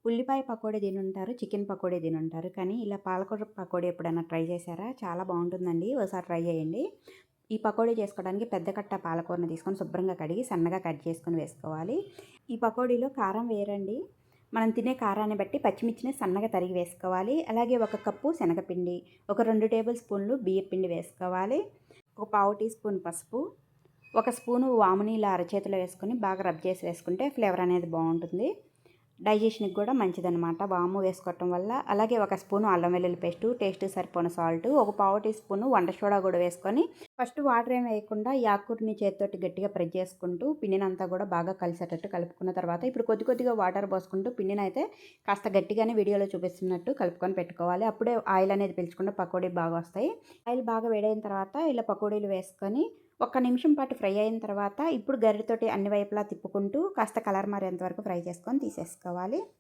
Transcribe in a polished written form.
ఉల్లిపాయ పకోడీ తినుంటారు. చికెన్ పకోడీ తినుంటారు. కానీ ఇలా పాలకూర పకోడీ ఎప్పుడైనా ట్రై చేశారా? చాలా బావుంటుందండి. ఓసారి ట్రై చేయండి. ఈ పకోడీ చేసుకోవడానికి పెద్ద కట్ట పాలకూరని తీసుకొని శుభ్రంగా కడిగి సన్నగా కట్ చేసుకొని వేసుకోవాలి. ఈ పకోడీలో కారం వేయరండి. మనం తినే కారాన్ని బట్టి పచ్చిమిర్చిని సన్నగా తరిగి వేసుకోవాలి. అలాగే ఒక కప్పు శనగపిండి, ఒక 2 టేబుల్ స్పూన్లు బియ్యపిండి వేసుకోవాలి. ఒక పావు టీ స్పూన్ పసుపు, ఒక స్పూను వాముని ఇలా అరచేతిలో వేసుకొని బాగా రబ్ చేసి వేసుకుంటే ఫ్లేవర్ అనేది బాగుంటుంది. డైజెషన్కి కూడా మంచిదనమాట వాము వేసుకోవటం వల్ల. అలాగే ఒక స్పూను అల్లం వెల్లుల్లి పేస్టు, టేస్ట్ సరిపోయిన సాల్ట్, ఒక పావు టీ స్పూను వంట సోడా కూడా వేసుకొని ఫస్ట్ వాటర్ ఏం వేయకుండా ఈ ఆకుకూరని చేతితోటి గట్టిగా ప్రెస్ చేసుకుంటూ పిండినంతా కూడా బాగా కలిసేటట్టు కలుపుకున్న తర్వాత ఇప్పుడు కొద్ది కొద్దిగా వాటర్ పోసుకుంటూ పిండినైతే కాస్త గట్టిగానే వీడియోలో చూపిస్తున్నట్టు కలుపుకొని పెట్టుకోవాలి. అప్పుడే ఆయిల్ అనేది పీల్చకుండా పకోడీ బాగా వస్తాయి. ఆయిల్ బాగా వేడైన తర్వాత ఇలా పకోడీలు వేసుకొని ఒక్క నిమిషం పాటు ఫ్రై అయిన తర్వాత ఇప్పుడు గరిటెతోటి అన్ని వైపులా తిప్పుకుంటూ కాస్త కలర్ మారేంత వరకు ఫ్రై చేసుకొని తీసేసుకోవాలి.